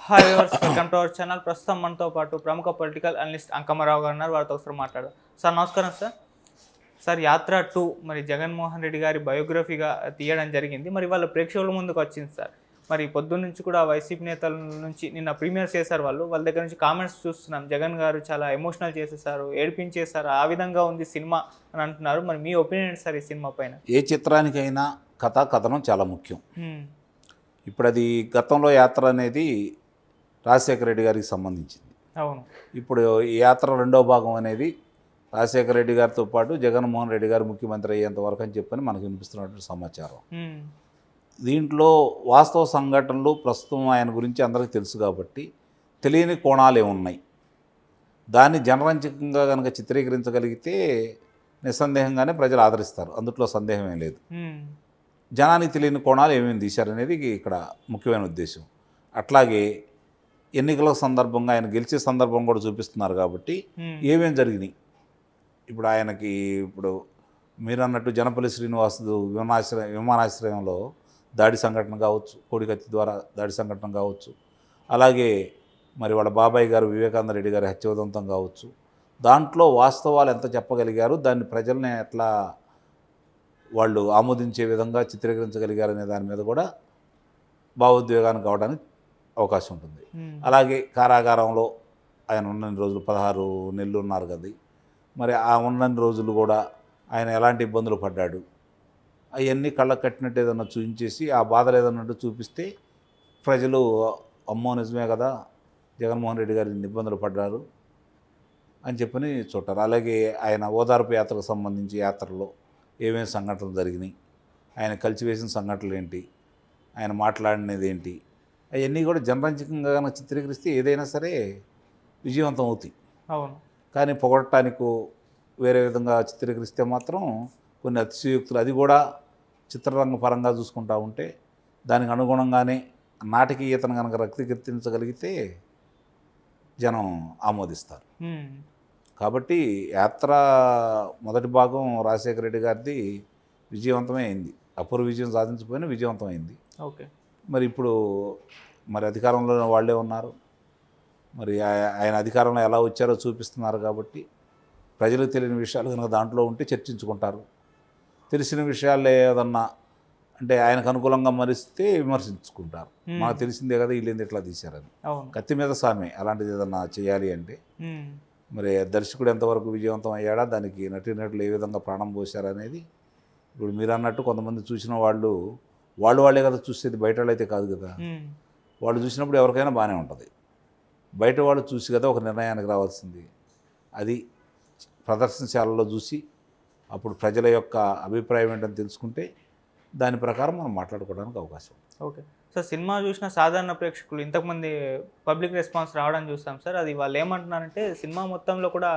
Hi viewers, welcome to our channel. ప్రస్తుతం మనతో పాటు ప్రముఖ పొలిటికల్ అనలిస్ట్ అంకమ్మరావు గారు ఉన్నారు. వారితో ఒకసారి మాట్లాడదాం. సార్ నమస్కారం సార్. సార్ యాత్ర 2 మరి జగన్మోహన్ రెడ్డి గారి బయోగ్రఫీగా తీయడం జరిగింది. మరి వాళ్ళ ప్రేక్షకుల ముందుకు వచ్చింది సార్. మరి పొద్దున్న నుంచి కూడా వైసీపీ నేతల నుంచి నిన్న ప్రీమియర్ చేశారు. వాళ్ళ దగ్గర నుంచి కామెంట్స్ చూస్తున్నాం. జగన్ గారు చాలా ఎమోషనల్ చేసేసారు, ఏడిపించేశారు, ఆ విధంగా ఉంది సినిమా అని అంటున్నారు. మరి మీ ఒపీనియన్ సార్ ఈ సినిమా పైన? ఏ చిత్రానికైనా కథనం చాలా ముఖ్యం. ఇప్పుడు అది గతంలో యాత్ర అనేది రాజశేఖర రెడ్డి గారికి సంబంధించింది. అవును. ఇప్పుడు ఈ యాత్ర రెండో భాగం అనేది రాజశేఖర రెడ్డి గారితో పాటు జగన్మోహన్ రెడ్డి గారు ముఖ్యమంత్రి అయ్యేంత వరకు అని చెప్పని మనకు వినిపిస్తున్నటువంటి సమాచారం. దీంట్లో వాస్తవ సంఘటనలు ప్రస్తుతం ఆయన గురించి అందరికీ తెలుసు కాబట్టి తెలియని కోణాలు ఏమున్నాయి, దాన్ని జనరంజకంగా కనుక చిత్రీకరించగలిగితే నిస్సందేహంగానే ప్రజలు ఆదరిస్తారు, అందుట్లో సందేహమే లేదు. జనానికి తెలియని కోణాలు ఏమేమి తీశారనేది ఇక్కడ ముఖ్యమైన ఉద్దేశం. అట్లాగే ఎన్నికల సందర్భంగా ఆయన గెలిచే సందర్భం కూడా చూపిస్తున్నారు కాబట్టి ఏమేమి జరిగినాయి. ఇప్పుడు ఆయనకి మీరు అన్నట్టు జనపల్లి శ్రీనివాసుడు విమానాశ్రయంలో దాడి సంఘటన కావచ్చు, కోడికత్తి ద్వారా దాడి సంఘటన కావచ్చు, అలాగే మరి వాళ్ళ బాబాయ్ గారు వివేకానంద రెడ్డి గారి హత్యోదంతం కావచ్చు, దాంట్లో వాస్తవాలు ఎంత చెప్పగలిగారు, దాన్ని ప్రజల్ని ఎట్లా వాళ్ళు ఆమోదించే విధంగా చిత్రీకరించగలిగారనే దాని మీద కూడా భావోద్వేగానికి కావడానికి అవకాశం ఉంటుంది. అలాగే కారాగారంలో ఆయన ఉన్నన్ని రోజులు 16 నెలలు ఉన్నారు కదా, మరి ఆ ఉన్నన్ని రోజులు కూడా ఆయన ఎలాంటి ఇబ్బందులు పడ్డాడు, అవన్నీ కళ్ళకు కట్టినట్టు ఏదన్నా చూపించేసి ఆ బాధలు ఏదన్నట్టు చూపిస్తే ప్రజలు అమ్మో నిజమే కదా జగన్మోహన్ రెడ్డి గారు ఇన్ని ఇబ్బందులు పడ్డారు అని చెప్పని చూడటారు. అలాగే ఆయన ఓదార్పు యాత్రకు సంబంధించి యాత్రలో ఏమేమి సంఘటనలు జరిగినాయి, ఆయన కలిసివేసిన సంఘటనలు ఏంటి, ఆయన మాట్లాడినది ఏంటి, అవన్నీ కూడా జనరంజకంగా కనుక చిత్రీకరిస్తే ఏదైనా సరే విజయవంతం అవుతాయి. అవును. కానీ పొగడటానికో వేరే విధంగా చిత్రీకరిస్తే మాత్రం కొన్ని అతిశయోక్తులు, అది కూడా చిత్రరంగ పరంగా చూసుకుంటా ఉంటే దానికి అనుగుణంగానే నాటకీయతను కనుక రక్తీకరించగలిగితే జనం ఆమోదిస్తారు. కాబట్టి యాత్ర మొదటి భాగం రాజశేఖర రెడ్డి గారిది విజయవంతమే అయింది, అపూర్వ విజయం సాధించకపోయినా విజయవంతమైంది. ఓకే. మరి ఇప్పుడు అధికారంలో వాళ్ళే ఉన్నారు, మరి ఆయన అధికారంలో ఎలా వచ్చారో చూపిస్తున్నారు కాబట్టి ప్రజలకు తెలియని విషయాలు కనుక దాంట్లో ఉంటే చర్చించుకుంటారు. తెలిసిన విషయాలు ఏదన్నా అంటే ఆయనకు అనుకూలంగా మరిస్తే విమర్శించుకుంటారు. మనకు తెలిసిందే కదా వీళ్ళేంది ఎట్లా తీశారని. కత్తి మీద సామే అలాంటిది ఏదన్నా చేయాలి అంటే మరి దర్శకుడు ఎంతవరకు విజయవంతం అయ్యాడా, దానికి నటీనటులు ఏ విధంగా ప్రాణం పోశారనేది. ఇప్పుడు మీరు అన్నట్టు కొంతమంది చూసిన వాళ్ళే కదా చూసేది, బయట వాళ్ళు అయితే కాదు కదా. వాళ్ళు చూసినప్పుడు ఎవరికైనా బాగానే ఉంటుంది, బయట వాళ్ళు చూసి కదా ఒక నిర్ణయానికి రావాల్సింది. అది ప్రదర్శనశాలలో చూసి అప్పుడు ప్రజల యొక్క అభిప్రాయం ఏంటని తెలుసుకుంటే దాని ప్రకారం మనం మాట్లాడుకోవడానికి అవకాశం. Okay sir. సినిమా చూసిన సాధారణ ప్రేక్షకులు ఇంతకుమంది పబ్లిక్ రెస్పాన్స్ రావడం చూస్తాం సార్. అది వాళ్ళు ఏమంటున్నారంటే సినిమా మొత్తంలో కూడా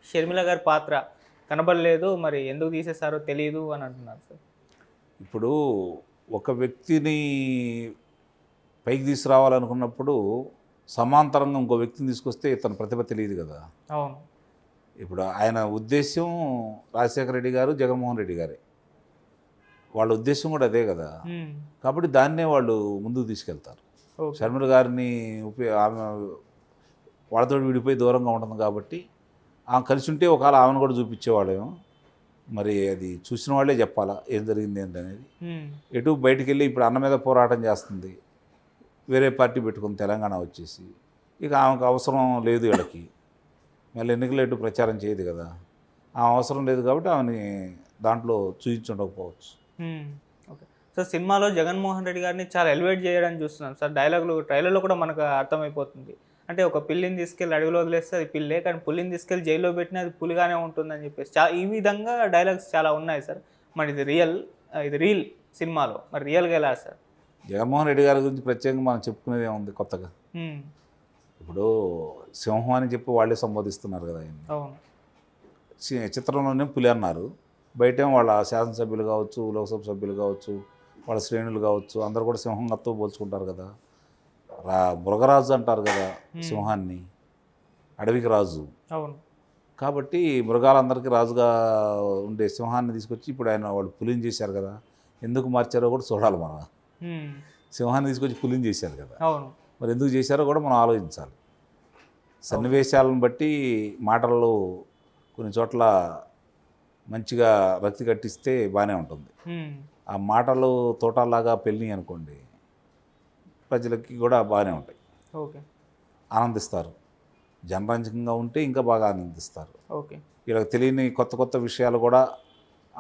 షర్మిల గారి పాత్ర కనబడలేదు, మరి ఎందుకు తీసేశారో తెలియదు అని అంటున్నారు సార్. ఇప్పుడు ఒక వ్యక్తిని పైకి తీసుకురావాలనుకున్నప్పుడు సమాంతరంగా ఇంకో వ్యక్తిని తీసుకొస్తే ఇతని ప్రతిభ తెలియదు కదా. అవును. ఇప్పుడు ఆయన ఉద్దేశం రాజశేఖర రెడ్డి గారు, జగన్మోహన్ రెడ్డి గారే, వాళ్ళ ఉద్దేశం కూడా అదే కదా. కాబట్టి దాన్నే వాళ్ళు ముందుకు తీసుకెళ్తారు. షర్మిల గారిని ఆమె వాళ్ళతో విడిపోయి దూరంగా ఉంటుంది కాబట్టి ఆమె కలిసి ఉంటే ఒకవేళ ఆమెను కూడా చూపించేవాళ్ళేమో. మరి అది చూసిన వాళ్ళే చెప్పాలా ఏం జరిగింది ఏంటనేది. ఎటు బయటికి వెళ్ళి ఇప్పుడు అన్న మీద పోరాటం చేస్తుంది, వేరే పార్టీ పెట్టుకుని తెలంగాణ వచ్చేసి, ఇక ఆమెకు అవసరం లేదు వీళ్ళకి, మళ్ళీ ఎన్నికలు ఎటు ప్రచారం చేయదు కదా, ఆమె అవసరం లేదు కాబట్టి ఆమెని దాంట్లో చూపించుండకపోవచ్చు. Okay sir. సినిమాలో జగన్మోహన్ రెడ్డి గారిని చాలా ఎలివేట్ చేయడం చూస్తున్నాం సార్. డైలాగులు ట్రైలర్లో కూడా మనకు అర్థమైపోతుంది. అంటే ఒక పిల్లిని తీసుకెళ్ళి అడవిలో వదిలేస్తే అది పిల్లే, కానీ పులిని తీసుకెళ్ళి జైల్లో పెట్టినా అది పులిగానే ఉంటుందని చెప్పేసి ఈ విధంగా డైలాగ్స్ చాలా ఉన్నాయి సార్. మరి ఇది రీల్ సినిమాలో మరి రియల్గా ఎలా సార్? జగన్మోహన్ రెడ్డి గారి గురించి ప్రత్యేకంగా మనం చెప్పుకునేది ఏముంది కొత్తగా? ఇప్పుడు సింహం అని చెప్పి వాళ్ళే సంబోధిస్తున్నారు కదా ఆయన. అవును. చిత్రంలోనే పులి అన్నారు, బయట వాళ్ళ శాసనసభ్యులు కావచ్చు, లోక్సభ సభ్యులు కావచ్చు, వాళ్ళ శ్రేణులు కావచ్చు, అందరూ కూడా సింహంతో పోల్చుకుంటారు కదా. మృగరాజు అంటారు కదా సింహాన్ని, అడవికి రాజు. అవును. కాబట్టి మృగాలందరికీ రాజుగా ఉండే సింహాన్ని తీసుకొచ్చి ఇప్పుడు ఆయన వాళ్ళు పులిని చేశారు కదా, ఎందుకు మార్చారో కూడా చూడాలి మనం. సింహాన్ని తీసుకొచ్చి పులిని చేశారు కదా, అవును. మరి ఎందుకు చేశారో కూడా మనం ఆలోచించాలి. సన్నివేశాలను బట్టి మాటలు కొన్ని చోట్ల మంచిగా రక్తి కట్టిస్తే బాగానే ఉంటుంది. ఆ మాటలు తోటలాగా పెళ్ళి అనుకోండి, ప్రజలకి కూడా బాగానే ఉంటాయి, ఓకే ఆనందిస్తారు. జనరంజకంగా ఉంటే ఇంకా బాగా ఆనందిస్తారు. ఓకే వీళ్ళకి తెలియని కొత్త కొత్త విషయాలు కూడా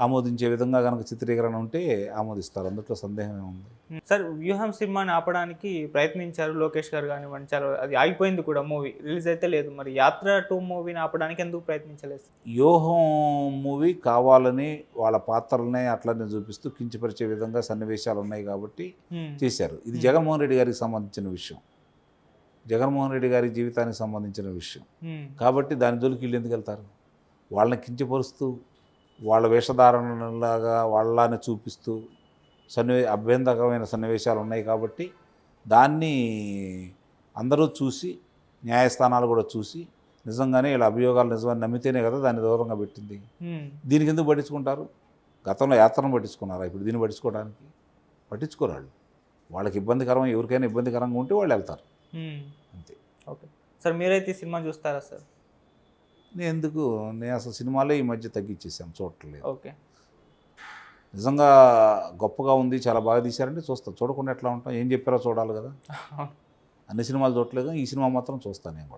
ఆమోదించే విధంగా కనుక చిత్రీకరణ ఉంటే ఆమోదిస్తారు, అందులో సందేహం ఏముంది. సార్ వ్యూహం సినిమాని ఆపడానికి ప్రయత్నించారు లోకేష్ గారు కానివ్వండి, చాలా అది ఆగిపోయింది కూడా, మూవీ రిలీజ్ అయితే లేదు. మరి యాత్ర 2 మూవీని ఆపడానికి ఎందుకు ప్రయత్నించలేదు? వ్యూహం మూవీ కావాలని వాళ్ళ పాత్రలనే అట్లనే చూపిస్తూ కించపరిచే విధంగా సన్నివేశాలు ఉన్నాయి కాబట్టి చేశారు. ఇది జగన్మోహన్ రెడ్డి గారికి సంబంధించిన విషయం, జగన్మోహన్ రెడ్డి గారి జీవితానికి సంబంధించిన విషయం కాబట్టి దాని జోలికి వీళ్ళు ఎందుకు వెళ్తారు? వాళ్ళని కించపరుస్తూ వాళ్ళ వేషధారణలాగా వాళ్ళని చూపిస్తూ అభ్యంతరకమైన సన్నివేశాలు ఉన్నాయి కాబట్టి దాన్ని అందరూ చూసి, న్యాయస్థానాలు కూడా చూసి నిజంగానే ఇలా అభియోగాలు నిజమని నమ్మితేనే కదా దాన్ని దూరంగా పెట్టింది. దీనికి ఎందుకు పట్టించుకుంటారు? గతంలో యాత్రను పట్టించుకున్నారా? ఇప్పుడు దీన్ని పట్టించుకోవడానికి పట్టించుకోరాళ్ళు. వాళ్ళకి ఇబ్బందికరం, ఎవరికైనా ఇబ్బందికరంగా ఉంటే వాళ్ళు వెళ్తారు అంతే. ఓకే సార్, మీరైతే ఈ సినిమా చూస్తారా సార్? నేను అసలు సినిమాలే ఈ మధ్య తగ్గించేసాను, చూడట్లేదు. ఓకే నిజంగా గొప్పగా ఉంది, చాలా బాగా తీశారంటే చూస్తాను, చూడకుండా ఎట్లా ఉంటాం? ఏం చెప్పారో చూడాలి కదా. అన్ని సినిమాలు చూడట్లేదు, ఈ సినిమా మాత్రం చూస్తాను నేను కూడా.